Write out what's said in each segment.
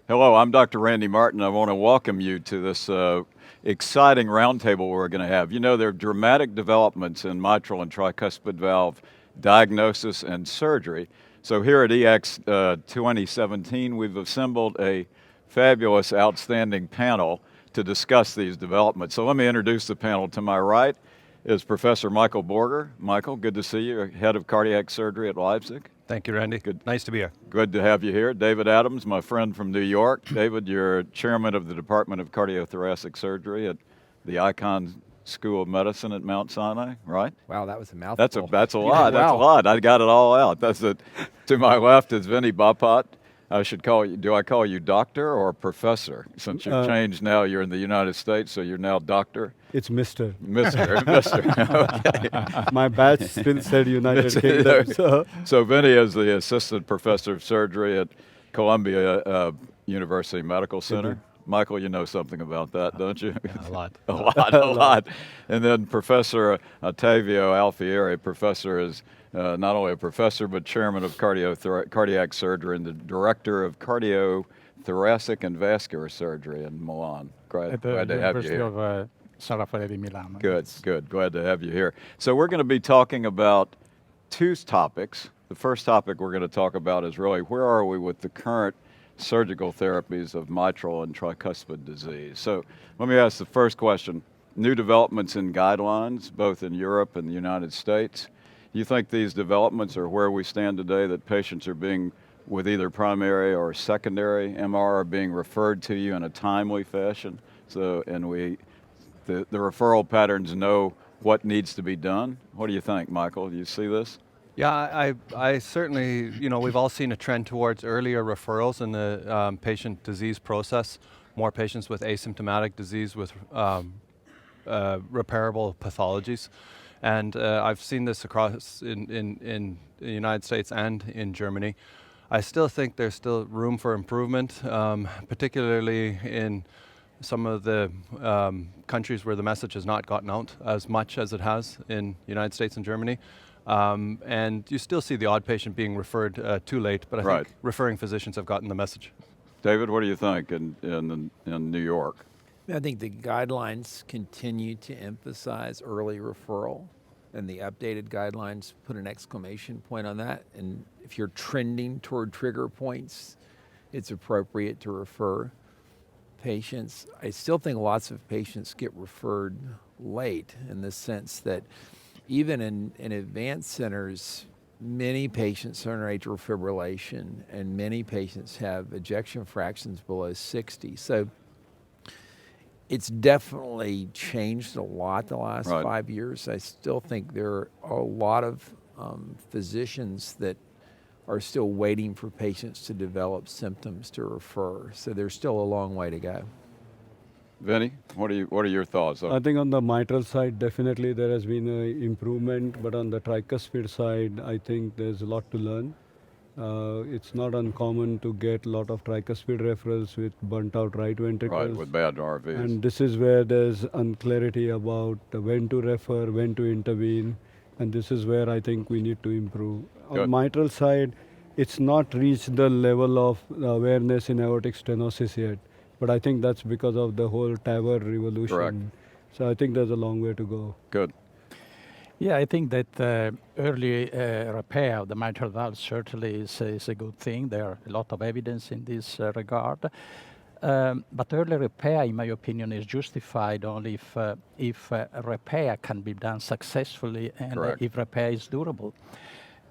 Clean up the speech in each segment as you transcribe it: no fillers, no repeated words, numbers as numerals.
Hello, I'm Dr. Randy Martin. I want to welcome you to this exciting roundtable we're going to have. You know, there are dramatic developments in mitral and tricuspid valve diagnosis and surgery. So here at EX 2017, we've assembled a fabulous, outstanding panel to discuss these developments. So let me introduce the panel. To my right is Professor Michael Borger. Michael, good to see you, head of cardiac surgery at Leipzig. Thank you, Randy. Good. Nice to be here. Good to have you here. David Adams, my friend from New York. David, you're chairman of the Department of Cardiothoracic Surgery at the Icahn School of Medicine at Mount Sinai, right? Wow, that was a mouthful. That's a You did lot. That's a well. lot. I got it all out. That's it. To my left is Vinny Bapat. I should call you. Do I call you doctor or professor? Since you've changed now, you're in the United States, so you're now doctor. It's Mr. Mister. Okay. My badge still said United Kingdom. So Vinny is the assistant professor of surgery at Columbia University Medical Center. Michael, you know something about that, don't you? A lot. a lot. And then Professor Ottavio Alfieri. Professor is not only a professor, but chairman of cardiac surgery and the director of cardiothoracic and vascular surgery in Milan. Glad to have you University here. of San Raffaele di Milano. Good. Glad to have you here. So we're going to be talking about two topics. The first topic we're going to talk about is really where are we with the current surgical therapies of mitral and tricuspid disease. So let me ask the first question. New developments in guidelines, both in Europe and the United States. You think these developments are where we stand today, that patients are being, with either primary or secondary MR, are being referred to you in a timely fashion? So, and the referral patterns know what needs to be done? What do you think, Michael? Do you see this? Yeah, I certainly, we've all seen a trend towards earlier referrals in the patient disease process, more patients with asymptomatic disease with repairable pathologies. And I've seen this across in the United States and in Germany. I still think there's still room for improvement, particularly in some of the countries where the message has not gotten out as much as it has in the United States and Germany. And you still see the odd patient being referred too late, but I think referring physicians have gotten the message. David, what do you think in New York? I think the guidelines continue to emphasize early referral, and the updated guidelines put an exclamation point on that. And if you're trending toward trigger points, it's appropriate to refer patients. I still think lots of patients get referred late in the sense that even in advanced centers, many patients are in atrial fibrillation, and many patients have ejection fractions below 60. So it's definitely changed a lot the last 5 years. I still think there are a lot of physicians that are still waiting for patients to develop symptoms to refer. So there's still a long way to go. Vinny, what are your thoughts? I think on the mitral side, definitely there has been an improvement, but on the tricuspid side, I think there's a lot to learn. It's not uncommon to get a lot of tricuspid referrals with burnt out right ventricles. Right, with bad RVs. And this is where there's unclarity about when to refer, when to intervene, and this is where I think we need to improve. Good. On mitral side, it's not reached the level of awareness in aortic stenosis yet, but I think that's because of the whole TAVR revolution. Correct. So I think there's a long way to go. Good. Yeah, I think that early repair of the mitral valve certainly is a good thing. There are a lot of evidence in this regard. But early repair, in my opinion, is justified only if repair can be done successfully and if repair is durable.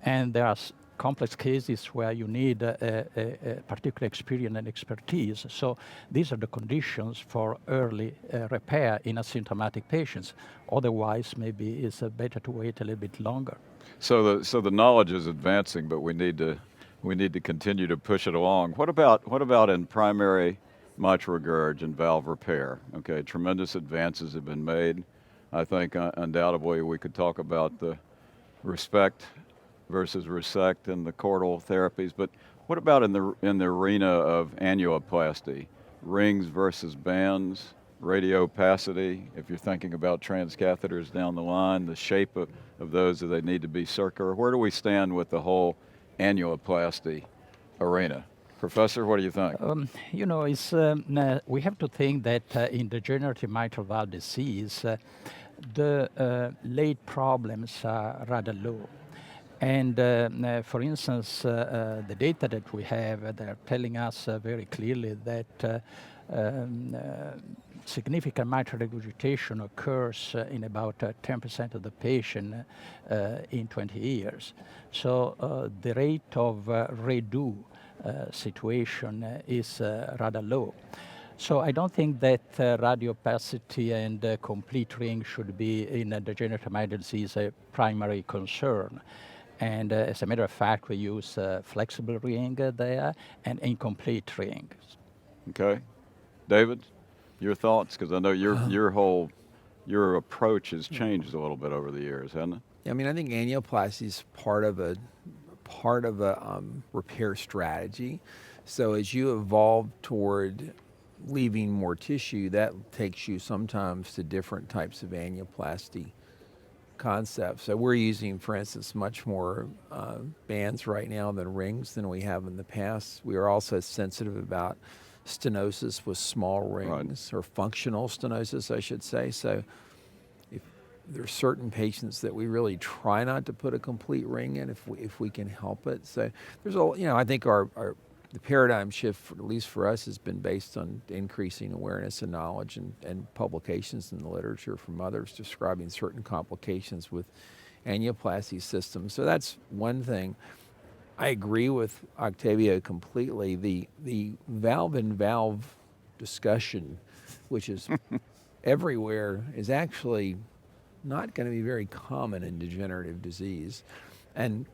And there are complex cases where you need a particular experience and expertise. So these are the conditions for early repair in asymptomatic patients. Otherwise, maybe it's better to wait a little bit longer. So the knowledge is advancing, but we need to continue to push it along. What about in primary mitral regurg and valve repair? Okay, tremendous advances have been made. I think undoubtedly we could talk about the respect versus resect and the chordal therapies, but what about in the arena of annuloplasty, rings versus bands, radiopacity, if you're thinking about transcatheters down the line, the shape of those, do they need to be circular? Where do we stand with the whole annuloplasty arena? Professor, what do you think? You know, we have to think that in degenerative mitral valve disease, the late problems are rather low. And for instance, the data that we have, they're telling us very clearly that significant mitral regurgitation occurs in about 10% of the patient in 20 years. So the rate of redo situation is rather low. So I don't think that radiopacity and complete ring should be in a degenerative mitral disease a primary concern. And as a matter of fact, we use flexible ring there and incomplete rings. Okay. David, your thoughts? Because I know your approach has changed a little bit over the years, hasn't it? I mean, I think annuloplasty is part of a repair strategy. So as you evolve toward leaving more tissue, that takes you sometimes to different types of annuloplasty concepts. So we're using, for instance, much more bands right now than rings than we have in the past. We are also sensitive about stenosis with small rings, or functional stenosis, I should say. So if there are certain patients that we really try not to put a complete ring in if we can help it. So there's I think the paradigm shift, at least for us, has been based on increasing awareness and knowledge and publications in the literature from others describing certain complications with annuloplasty systems. So that's one thing. I agree with Octavio completely. The valve-in-valve discussion, which is everywhere, is actually not going to be very common in degenerative disease. And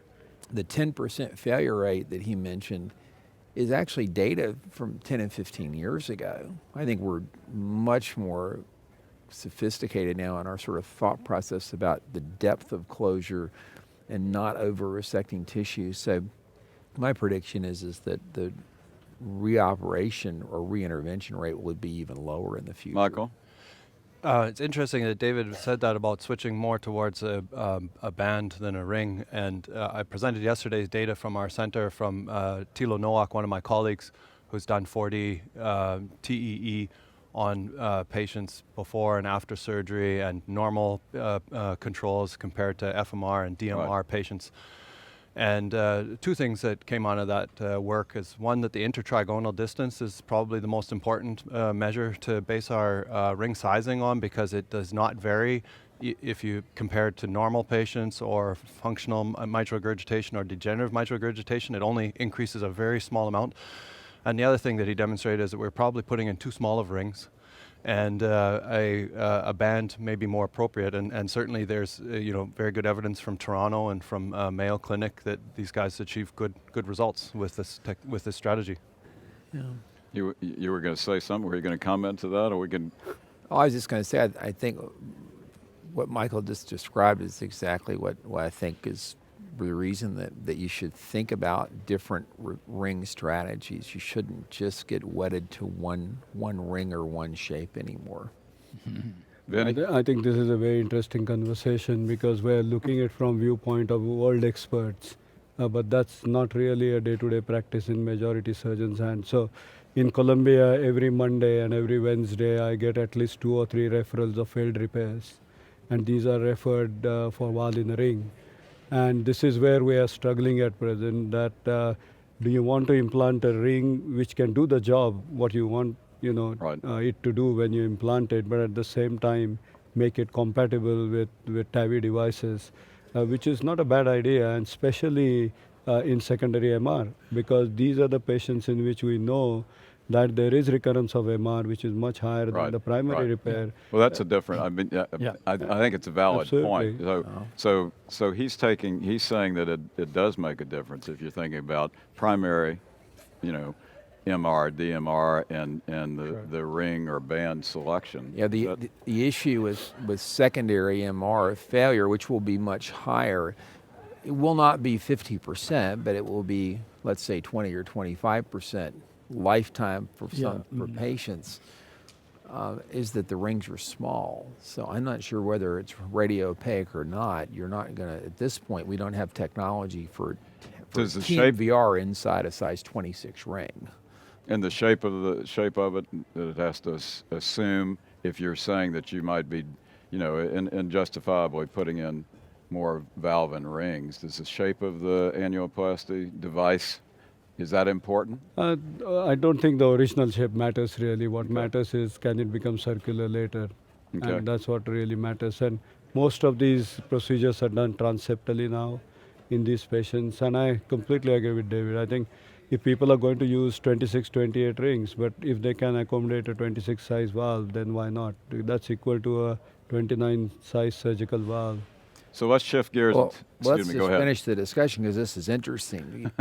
the 10% failure rate that he mentioned is actually data from 10 and 15 years ago. I think we're much more sophisticated now in our sort of thought process about the depth of closure and not over-resecting tissue. So my prediction is that the reoperation or reintervention rate would be even lower in the future. Michael? It's interesting that David said that about switching more towards a band than a ring. And I presented yesterday's data from our center from Thilo Noack, one of my colleagues, who's done 4D TEE on patients before and after surgery and normal controls compared to FMR and DMR patients. And two things that came out of that work is one, that the intertrigonal distance is probably the most important measure to base our ring sizing on, because it does not vary if you compare it to normal patients or functional mitral regurgitation or degenerative mitral regurgitation. It only increases a very small amount. And the other thing that he demonstrated is that we're probably putting in too small of rings, and a band may be more appropriate. And certainly there's very good evidence from Toronto and from Mayo Clinic that these guys achieve good results with this strategy. Yeah. You were going to say something? Were you going to comment to that, or we can? I was just going to say, I think what Michael just described is exactly what I think is the reason that you should think about different ring strategies. You shouldn't just get wedded to one ring or one shape anymore. I think this is a very interesting conversation, because we're looking at from viewpoint of world experts, but that's not really a day-to-day practice in majority surgeons' hands. So in Colombia, every Monday and every Wednesday, I get at least 2 or 3 referrals of failed repairs, and these are referred for valve in the ring. And this is where we are struggling at present, that do you want to implant a ring which can do the job, what you want it to do when you implant it, but at the same time make it compatible with TAVI devices, which is not a bad idea, and especially in secondary MR, because these are the patients in which we know that there is recurrence of MR, which is much higher than the primary repair. Well, that's a different. I mean, I think it's a valid point. So he's saying that it does make a difference if you're thinking about primary, MR, DMR, and the ring or band selection. Yeah, the issue with secondary MR failure, which will be much higher, it will not be 50%, but it will be, let's say, 20 or 25% lifetime for patients, is that the rings are small. So I'm not sure whether it's radio opaque or not. You're not going to, at this point, we don't have technology for Does the shape TMVR inside a size 26 ring. and the shape of it that it has to assume, if you're saying that you might be, unjustifiably putting in more valve and rings, does the shape of the annuloplasty device, is that important? I don't think the original shape matters really. What matters is can it become circular later? Okay. And that's what really matters. And most of these procedures are done transeptally now in these patients. And I completely agree with David. I think if people are going to use 26, 28 rings, but if they can accommodate a 26 size valve, then why not? That's equal to a 29 size surgical valve. So let's shift gears. Well, let's Excuse me, just go ahead. finish the discussion because this is interesting.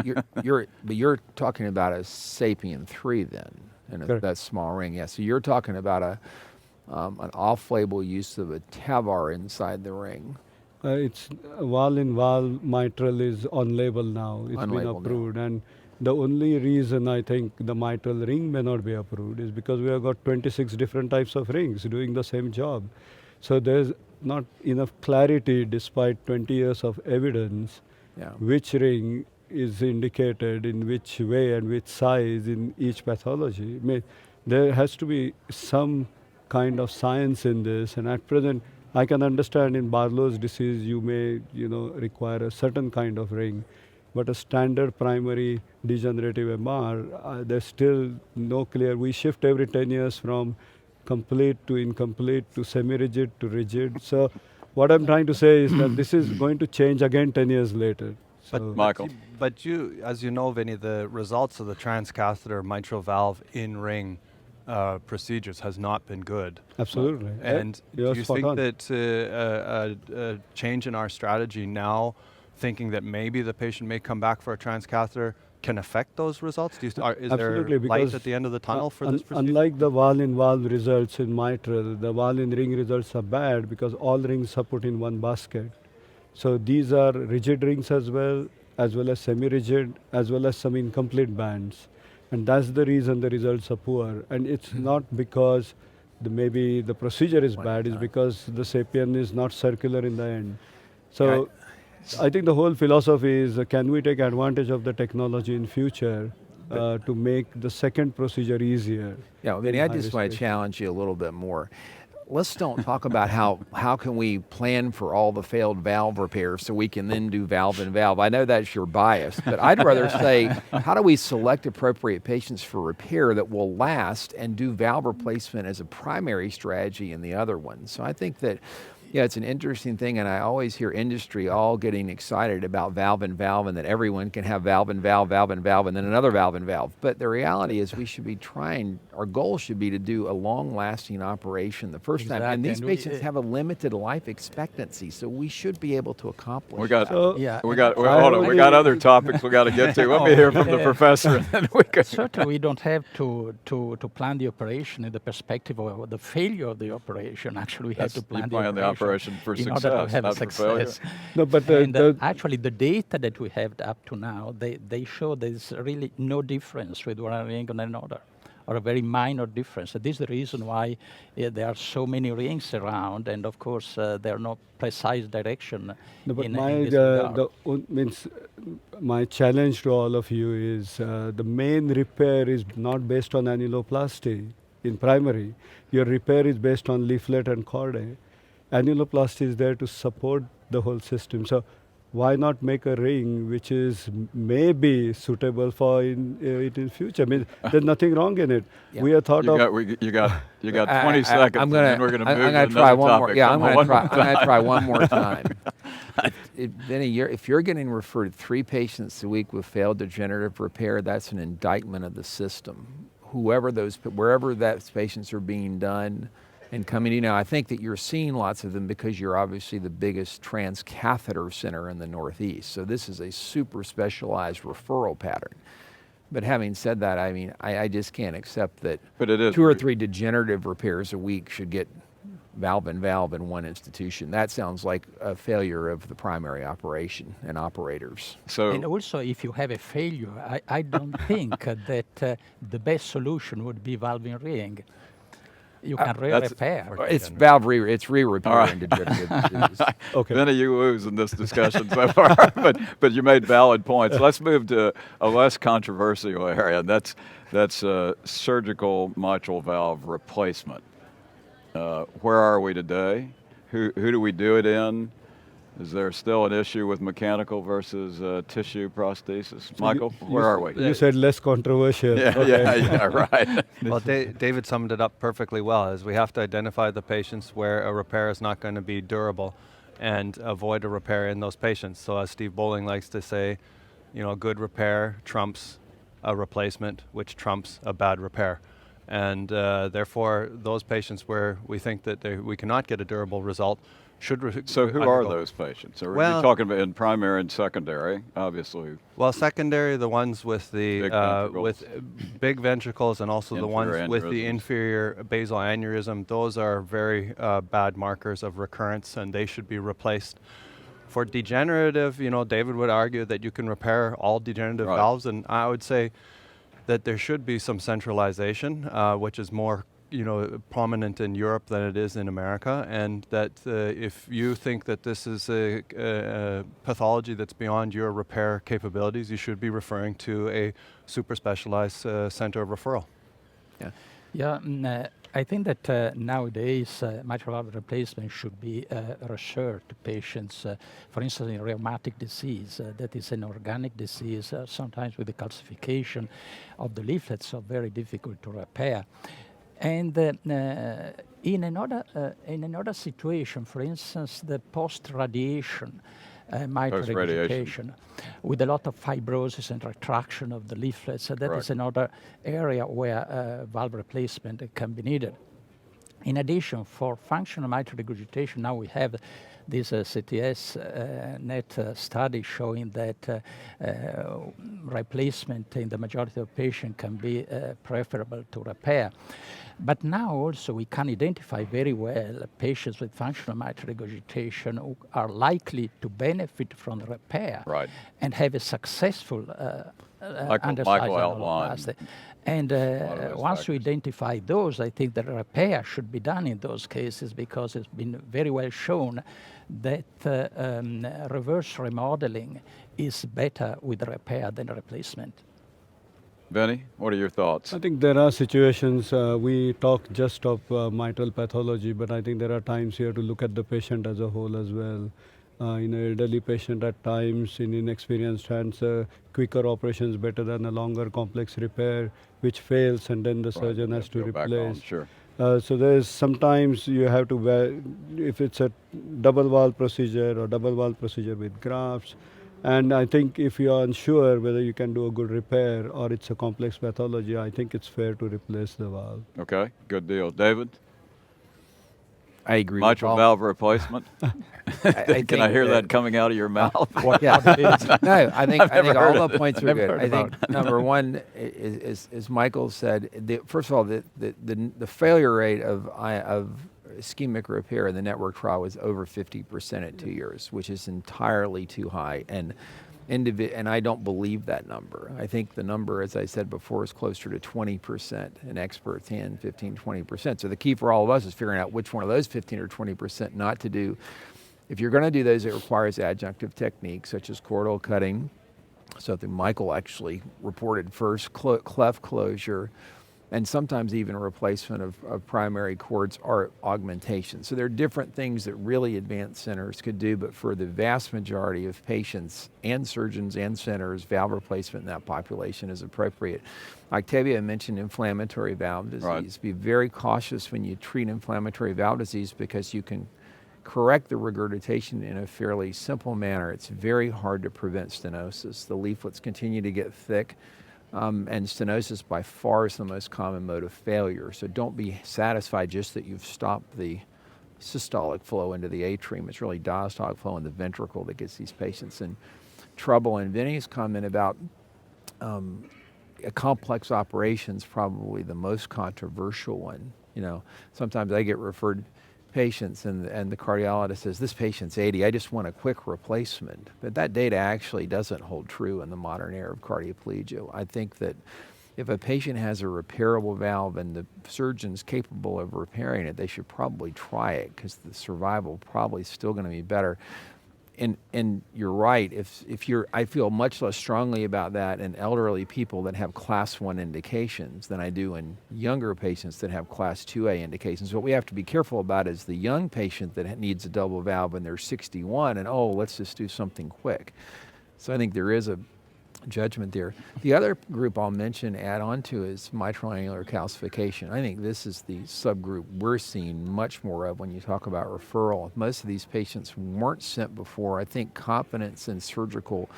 You're talking about a Sapien 3 then, and Correct. that small ring. Yeah, so you're talking about an off-label use of a TAVR inside the ring. It's valve-in-valve mitral is on label now. It's On been label now. approved. And the only reason I think the mitral ring may not be approved is because we have got 26 different types of rings doing the same job. So there's not enough clarity despite 20 years of evidence Yeah. which ring is indicated in which way and which size in each pathology. I mean, there has to be some kind of science in this, and at present I can understand in Barlow's disease you may require a certain kind of ring, but a standard primary degenerative MR, there's still no clear. We shift every 10 years from complete to incomplete to semi-rigid to rigid. So what I'm trying to say is that this is going to change again 10 years later. So Michael. But you, as you know, Vinny, the results of the transcatheter mitral valve in-ring procedures has not been good. absolutely. And You're do you spot think on. that a change in our strategy now, thinking that maybe the patient may come back for a transcatheter, can affect those results? Is Absolutely, there light because at the end of the tunnel for this procedure? unlike the valve-in-valve results in mitral, the valve-in-ring results are bad because all rings are put in one basket. So these are rigid rings as well as semi-rigid, as well as some incomplete bands. And that's the reason the results are poor. And it's not because maybe the procedure is bad, it's because the Sapien is not circular in the end. So I think the whole philosophy is can we take advantage of the technology in future to make the second procedure easier? Yeah, Vinny, I high just risk want to patients. challenge you a little bit more. Let's don't talk about how can we plan for all the failed valve repairs so we can then do valve and valve. I know that's your bias, but I'd rather say how do we select appropriate patients for repair that will last and do valve replacement as a primary strategy in the other one. So I think that it's an interesting thing, and I always hear industry all getting excited about valve and valve, and that everyone can have valve and valve, valve and valve, and then another valve and valve. But the reality is we should be trying, our goal should be to do a long-lasting operation the first time. And these Exactly. patients have a limited life expectancy, so we should be able to accomplish We got, that. So Yeah. we got, I hold on, we only- got other topics we got to get to. Let me hear from the professor. and then we can- Certainly, we don't have to plan the operation in the perspective of the failure of the operation. Actually, we have to You plan the operation for in order success, to have a not for failure. success. No, but Actually, the data that we have up to now, they show there's really no difference with one ring and another, or a very minor difference. And this is the reason why there are so many rings around, and of course, there are no precise direction No, but in my this regard. my challenge to all of you is the main repair is not based on annuloplasty in primary. Your repair is based on leaflet and chordae. Annuloplasty is there to support the whole system. So why not make a ring which is maybe suitable for it in future? I mean, there's nothing wrong in it. Yeah. We are thought You of. got 20 seconds, I'm and then we're going to move I'm gonna to try another one topic. more. Yeah, I'm One going more to time. try one more time. Vinny, if you're getting referred 3 patients a week with failed degenerative repair, that's an indictment of the system. Wherever those patients are being done and coming in. Now, I think that you're seeing lots of them because you're obviously the biggest transcatheter center in the Northeast. So this is a super specialized referral pattern. But having said that, I mean, I just can't accept that But it is 2 or 3 degenerative repairs a week should get valve and valve in one institution. That sounds like a failure of the primary operation and operators. So And also, if you have a failure, I don't think that the best solution would be valve in ring. you can that's- repair. It's valve it's re-repair All right. in degenerative disease. Okay. Many you woos in this discussion so far, but you made valid points. Let's move to a less controversial area, and that's surgical mitral valve replacement. Where are we today? Who do we do it in? Is there still an issue with mechanical versus tissue prosthesis? Michael, where are we? You said less controversial. Yeah, Okay. yeah, right. Well, David summed it up perfectly well, is we have to identify the patients where a repair is not going to be durable and avoid a repair in those patients. So as Steve Bowling likes to say, good repair trumps a replacement, which trumps a bad repair. And therefore, those patients where we think that we cannot get a durable result should So who are those patients? Are Well- you talking about in primary and secondary? Obviously, Well, secondary, the ones with the Big ventricles. with big ventricles, and also the ones Inferior with the aneurysms. inferior basal aneurysm. Those are very bad markers of recurrence, and they should be replaced. For degenerative, David would argue that you can repair all degenerative Right. valves, and I would say that there should be some centralization, which is more prominent in Europe than it is in America, and that if you think that this is a pathology that's beyond your repair capabilities, you should be referring to a super specialized center of referral. Yeah, I think that nowadays mitral valve replacement should be reserved to patients, for instance, in rheumatic disease, that is an organic disease, sometimes with the calcification of the leaflets, so very difficult to repair. And in another situation, for instance, the post-radiation mitral Post-radiation. regurgitation, with a lot of fibrosis and retraction of the leaflets, that Correct. is another area where valve replacement can be needed. In addition, for functional mitral regurgitation, now we have this CTS net study showing that replacement in the majority of patients can be preferable to repair. But now also we can identify very well patients with functional mitral regurgitation who are likely to benefit from repair Right. and have a successful Michael outlined angioplasty. And of those once we factors. identify those, I think that repair should be done in those cases, because it's been very well shown that reverse remodeling is better with repair than replacement. Benny, what are your thoughts? I think there are situations, we talk just of mitral pathology, but I think there are times you have to look at the patient as a whole as well. In an elderly patient, at times, in inexperienced hands, quicker operation is better than a longer complex repair, which fails, and then the surgeon has to Go back on, replace. Sure. So there's sometimes you have to, if it's a double valve procedure or double valve procedure with grafts, and I think if you are unsure whether you can do a good repair or it's a complex pathology, I think it's fair to replace the valve. Okay, good deal. David, I agree. mitral with valve replacement. Can I hear that coming out of your mouth? Yeah. No, I think never heard all it. the points are Never good. heard I think about number one is as Michael said. First of all, the failure rate of ischemic repair in the network trial was over 50% at 2 years, which is entirely too high. And I don't believe that number. I think the number, as I said before, is closer to 20%, and experts 10, 15, 20%. So the key for all of us is figuring out which one of those 15 or 20% not to do. If you're going to do those, it requires adjunctive techniques such as chordal cutting, something Michael actually reported first, cleft closure, and sometimes even a replacement of primary chords or augmentation. So there are different things that really advanced centers could do, but for the vast majority of patients and surgeons and centers, valve replacement in that population is appropriate. Octavia mentioned inflammatory valve disease. Right. Be very cautious when you treat inflammatory valve disease, because you can correct the regurgitation in a fairly simple manner. It's very hard to prevent stenosis. The leaflets continue to get thick. And stenosis by far is the most common mode of failure. So don't be satisfied just that you've stopped the systolic flow into the atrium. It's really diastolic flow in the ventricle that gets these patients in trouble. And Vinny's comment about a complex operation's probably the most controversial one. Sometimes I get referred patients and the cardiologist says, this patient's 80, I just want a quick replacement. But that data actually doesn't hold true in the modern era of cardioplegia. I think that if a patient has a repairable valve and the surgeon's capable of repairing it, they should probably try it because the survival probably still going to be better. And you're right. If you're, I feel much less strongly about that in elderly people that have class 1 indications than I do in younger patients that have class 2A indications. What we have to be careful about is the young patient that needs a double valve and they're 61 and, oh, let's just do something quick. So I think there is a judgment there. The other group I'll mention, add on to, is mitral annular calcification. I think this is the subgroup we're seeing much more of when you talk about referral. Most of these patients weren't sent before. I think confidence in surgical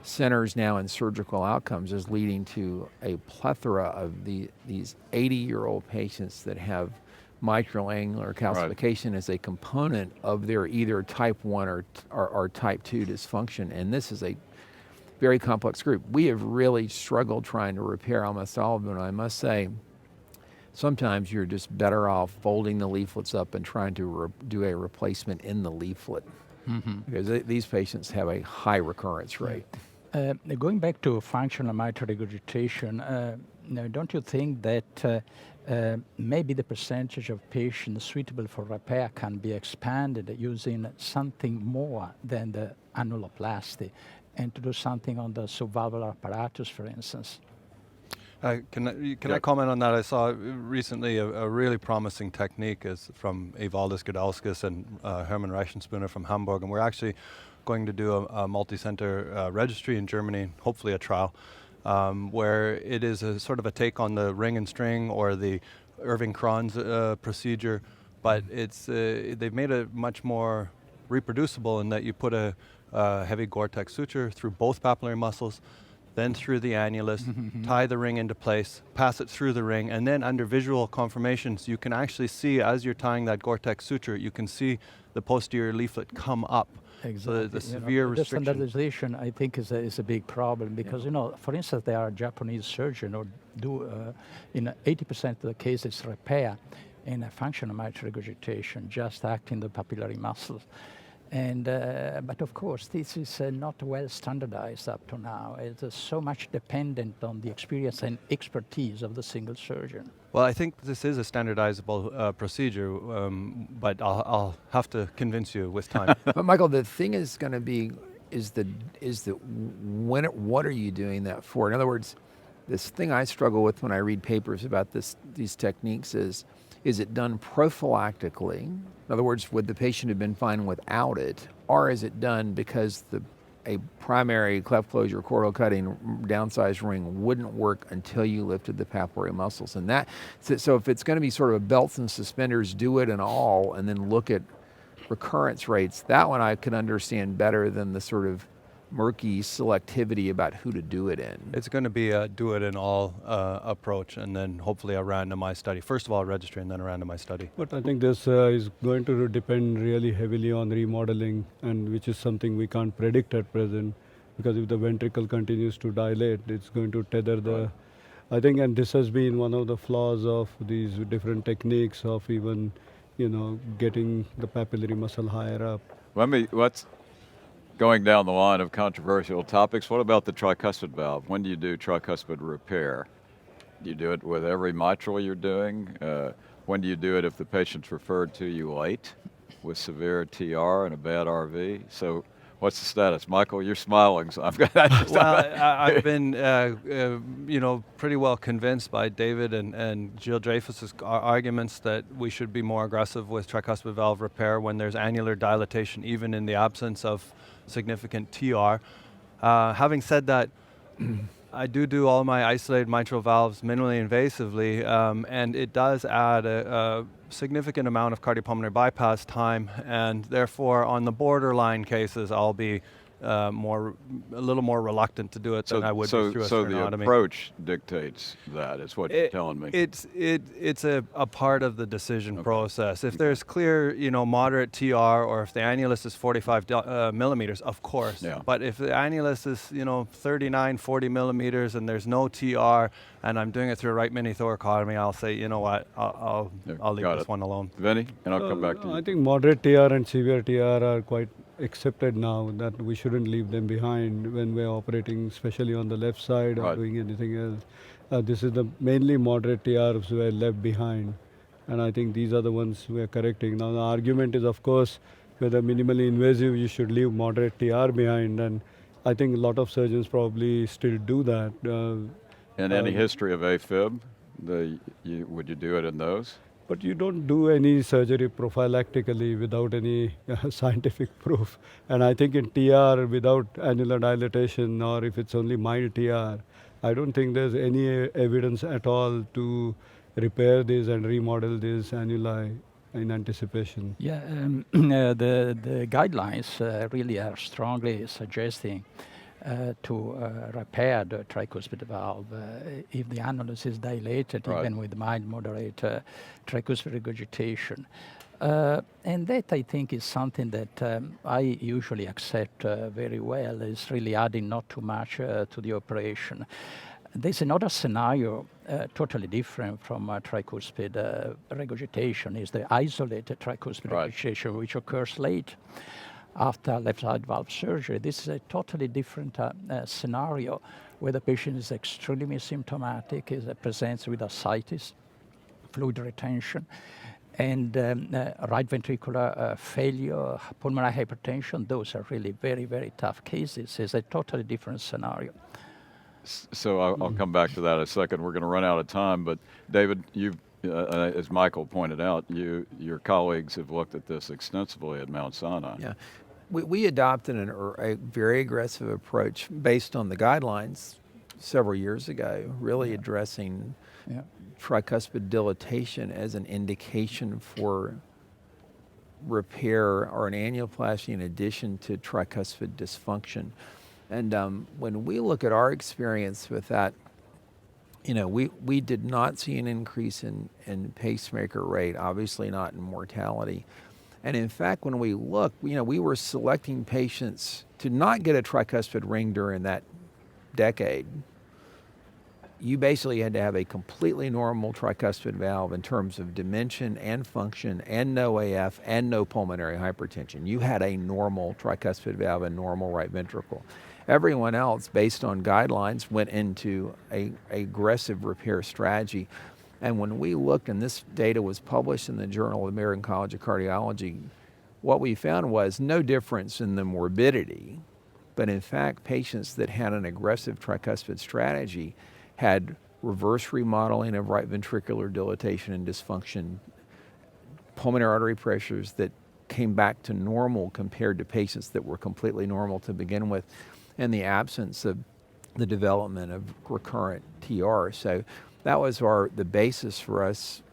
centers now and surgical outcomes is leading to a plethora of these 80-year-old patients that have mitral annular calcification as a component of their either type 1 or type 2 dysfunction. And this is a very complex group. We have really struggled trying to repair almost all of them. And I must say, sometimes you're just better off folding the leaflets up and trying to do a replacement in the leaflet, because these patients have a high recurrence rate. Going back to functional mitral regurgitation, now, don't you think that maybe the percentage of patients suitable for repair can be expanded using something more than the annuloplasty, and to do something on the subvalvular apparatus, for instance? Can I comment on that? I saw recently a really promising technique is from Evaldis Gudauskas and Hermann Reichenspooner from Hamburg, and we're actually going to do a multi-center registry in Germany, hopefully a trial, where it is a sort of a take on the ring and string or the Irving Kron's procedure, but it's they've made it much more reproducible in that you put a heavy Gore-Tex suture through both papillary muscles, then through the annulus, tie the ring into place, pass it through the ring, and then under visual confirmations, you can actually see, as you're tying that Gore-Tex suture, you can see the posterior leaflet come up. Exactly. So the severe The restriction. standardization, I think, is a big problem because, for instance, there are Japanese surgeons who do, in 80% of the cases, repair in a functional mitral regurgitation, just acting the papillary muscles. And, but of course, this is not well standardized up to now. It's so much dependent on the experience and expertise of the single surgeon. Well, I think this is a standardizable procedure, but I'll have to convince you with time. But Michael, the thing is going to be, what are you doing that for? In other words, this thing I struggle with when I read papers about these techniques is it done prophylactically? In other words, would the patient have been fine without it? Or is it done because a primary cleft closure chordal cutting downsized ring wouldn't work until you lifted the papillary muscles? And so if it's going to be sort of a belts and suspenders, do it and all, and then look at recurrence rates, that one I can understand better than the sort of murky selectivity about who to do it in. It's going to be a do-it-in-all approach, and then hopefully a randomized study. First of all, a registry, and then a randomized study. But I think this is going to depend really heavily on remodeling, and which is something we can't predict at present, because if the ventricle continues to dilate, it's going to tether the... I think, and this has been one of the flaws of these different techniques of even, getting the papillary muscle higher up. Let's going down the line of controversial topics. What about the tricuspid valve? When do you do tricuspid repair? Do you do it with every mitral you're doing? When do you do it if the patient's referred to you late with severe TR and a bad RV? So what's the status? Michael, you're smiling, so I've got I've been, pretty well convinced by David and Gilles Dreyfus's arguments that we should be more aggressive with tricuspid valve repair when there's annular dilatation, even in the absence of significant TR. Having said that, I do all my isolated mitral valves minimally invasively, and it does add a significant amount of cardiopulmonary bypass time, and therefore on the borderline cases I'll be a little more reluctant to do it than I would be through a So sternotomy. the approach dictates that, is what you're telling me. It's a part of the decision process. If there's clear, moderate TR, or if the annulus is 45 millimeters, of course. Yeah. But if the annulus is, 39, 40 millimeters, and there's no TR, and I'm doing it through a right mini thoracotomy, I'll say, you know what, I'll leave this one alone. Vinny, and I'll come back to you. I think moderate TR and severe TR are quite accepted now, that we shouldn't leave them behind when we're operating, especially on the left side or Right. doing anything else. This is the mainly moderate TRs were left behind, and I think these are the ones we are correcting. Now the argument is, of course, whether minimally invasive you should leave moderate TR behind, and I think a lot of surgeons probably still do that. And any history of AFib, would you do it in those? But you don't do any surgery prophylactically without any scientific proof. And I think in TR, without annular dilatation, or if it's only mild TR, I don't think there's any evidence at all to repair this and remodel this annuli in anticipation. Yeah, the guidelines really are strongly suggesting to repair the tricuspid valve if the annulus is dilated, Right. even with mild, moderate tricuspid regurgitation. And that, I think, is something that I usually accept very well. Is really adding not too much to the operation. There's another scenario totally different from tricuspid regurgitation, is the isolated tricuspid Right. regurgitation, which occurs late after left side valve surgery. This is a totally different scenario where the patient is extremely symptomatic, presents with ascites, fluid retention, and right ventricular failure, pulmonary hypertension. Those are really very, very tough cases. It's a totally different scenario. So I'll come back to that in a second. We're going to run out of time, but David, as Michael pointed out, your colleagues have looked at this extensively at Mount Sinai. Yeah. We adopted a very aggressive approach based on the guidelines several years ago, really addressing tricuspid dilatation as an indication for repair or an annuloplasty in addition to tricuspid dysfunction. And when we look at our experience with that, we did not see an increase in pacemaker rate, obviously not in mortality. And in fact, when we look, we were selecting patients to not get a tricuspid ring during that decade. You basically had to have a completely normal tricuspid valve in terms of dimension and function and no AF and no pulmonary hypertension. You had a normal tricuspid valve and normal right ventricle. Everyone else, based on guidelines, went into a aggressive repair strategy. And when we looked, and this data was published in the Journal of the American College of Cardiology, what we found was no difference in the morbidity, but in fact, patients that had an aggressive tricuspid strategy had reverse remodeling of right ventricular dilatation and dysfunction, pulmonary artery pressures that came back to normal compared to patients that were completely normal to begin with, and the absence of the development of recurrent TR. So that was the basis for us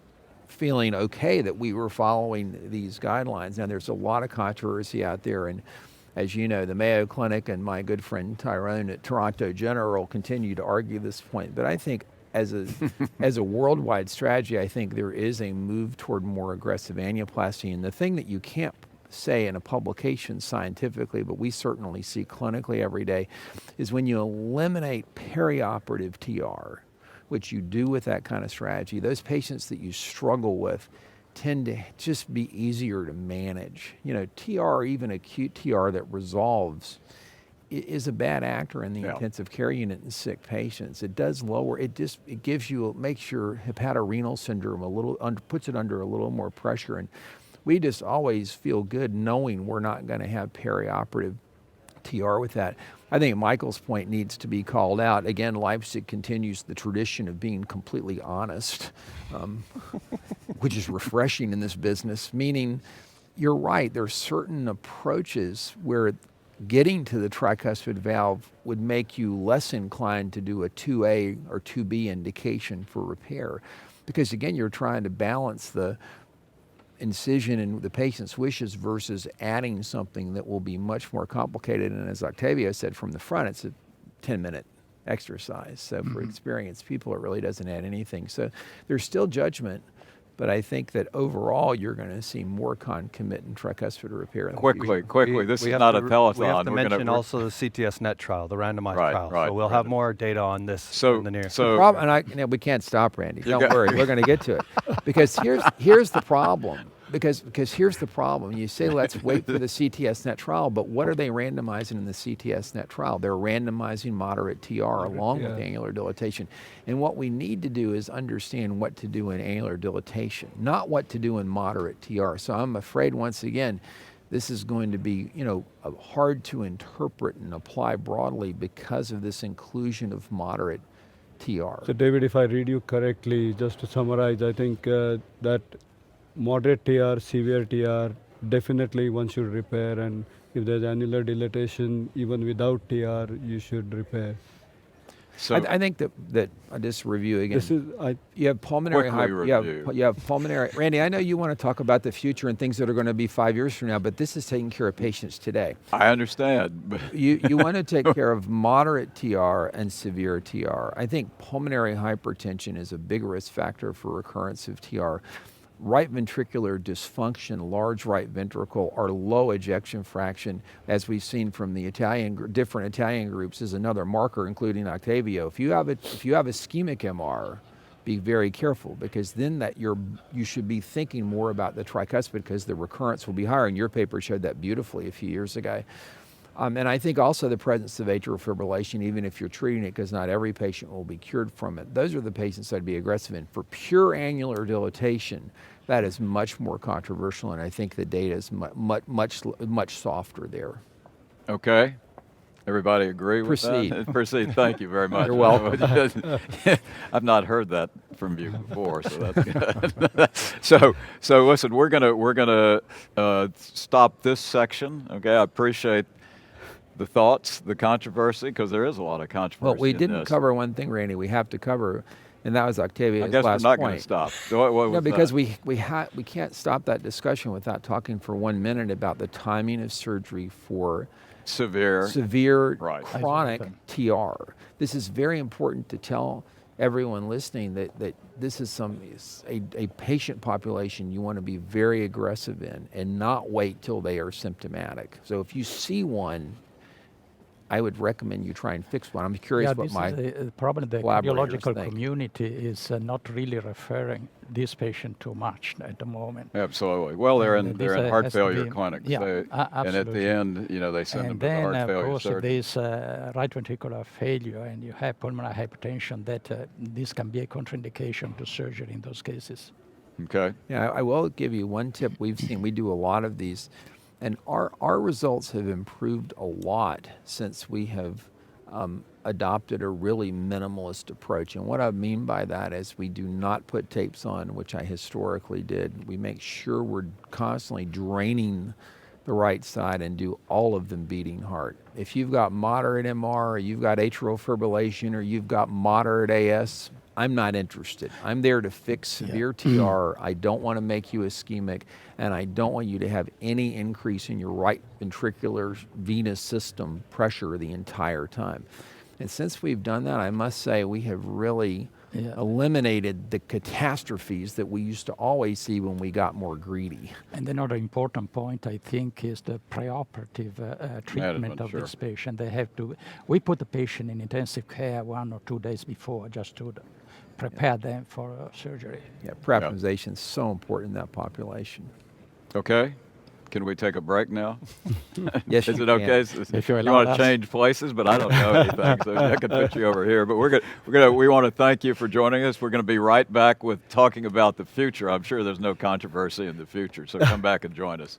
feeling okay that we were following these guidelines. Now, there's a lot of controversy out there, and as you know, the Mayo Clinic and my good friend Tyrone at Toronto General continue to argue this point. But I think as a worldwide strategy, I think there is a move toward more aggressive annuloplasty. And the thing that you can't say in a publication scientifically, but we certainly see clinically every day, is when you eliminate perioperative TR, which you do with that kind of strategy, those patients that you struggle with tend to just be easier to manage. TR, even acute TR that resolves, is a bad actor in the intensive care unit in sick patients. It does lower, it makes your hepatorenal syndrome puts it under a little more pressure. And we just always feel good knowing we're not going to have perioperative TR with that. I think Michael's point needs to be called out. Again, Leipzig continues the tradition of being completely honest, which is refreshing in this business, meaning you're right, there are certain approaches where getting to the tricuspid valve would make you less inclined to do a 2A or 2B indication for repair. Because again, you're trying to balance the incision and the patient's wishes versus adding something that will be much more complicated. And as Octavio said from the front, it's a 10-minute exercise. So for experienced people, it really doesn't add anything. So there's still judgment, but I think that overall you're going to see more concomitant tricuspid repair in the future. Quickly, this is not a telethon. We have to mention also the CTS net trial, the randomized trial. So we'll have more data on this in the near. And we can't stop, Randy. Don't worry, we're going to get to it. Because here's the problem. because here's the problem. You say let's wait for the CTS-NET trial, but what are they randomizing in the CTS-NET trial? They're randomizing moderate TR along with angular dilatation. And what we need to do is understand what to do in angular dilatation, not what to do in moderate TR. So I'm afraid once again, this is going to be, hard to interpret and apply broadly because of this inclusion of moderate TR. So David, if I read you correctly, just to summarize, I think that moderate TR, severe TR, definitely one should repair, and if there's annular dilatation, even without TR, you should repair. So I think that I'll just review again. This is, You have pulmonary Quickly you have pulmonary. Randy, I know you want to talk about the future and things that are going to be 5 years from now, but this is taking care of patients today. I understand, but You want to take care of moderate TR and severe TR. I think pulmonary hypertension is a big risk factor for recurrence of TR. Right ventricular dysfunction, large right ventricle, or low ejection fraction, as we've seen from the different Italian groups, is another marker, including Octavio. If you have ischemic MR, be very careful, because then you should be thinking more about the tricuspid, because the recurrence will be higher. And your paper showed that beautifully a few years ago. And I think also the presence of atrial fibrillation, even if you're treating it, because not every patient will be cured from it. Those are the patients I'd be aggressive in. For pure angular dilatation, that is much more controversial, and I think the data is much softer there. okay. Everybody agree with Proceed. that? Proceed. Thank you very much. You're welcome. I've not heard that from you before, so that's good. so listen, we're gonna stop this section. Okay, I appreciate the thoughts, the controversy, because there is a lot of controversy. Well, we in didn't this. cover one thing, Randy. We have to cover, and that was Octavia's I guess last we're not point. going to stop. So what No, was because that? we can't stop that discussion without talking for 1 minute about the timing of surgery for severe Right. chronic TR. This is very important to tell everyone listening that this is a patient population you want to be very aggressive in and not wait till they are symptomatic. So if you see one, I would recommend you try and fix one. I'm curious what my the problem. The collaborators cardiological think. community is not really referring this patient too much at the moment. Absolutely. Well, they're in This heart has to failure be- clinics. yeah, and at absolutely. the end, they send them And to the then, heart of failure course, if surgeon. there's right ventricular failure and you have pulmonary hypertension, that this can be a contraindication to surgery in those cases. Okay. Yeah, I will give you one tip we've seen. We do a lot of these, and our results have improved a lot since we have adopted a really minimalist approach. And what I mean by that is we do not put tapes on, which I historically did. We make sure we're constantly draining the right side and do all of them beating heart. If you've got moderate MR, or you've got atrial fibrillation, or you've got moderate AS, I'm not interested. I'm there to fix severe TR. I don't want to make you ischemic, and I don't want you to have any increase in your right ventricular venous system pressure the entire time. And since we've done that, I must say we have really eliminated the catastrophes that we used to always see when we got more greedy. And another important point, I think, is the preoperative treatment Management, of sure. this patient. We put the patient in intensive care 1 or 2 days before just to prepare them for surgery. Yeah, prioritization is so important in that population. Okay. Can we take a break now? Yes, Is you it can. okay? If you You allow want to us. change places, but I don't know anything, so I can put you over here. But we want to thank you for joining us. We're going to be right back with talking about the future. I'm sure there's no controversy in the future, so come back and join us.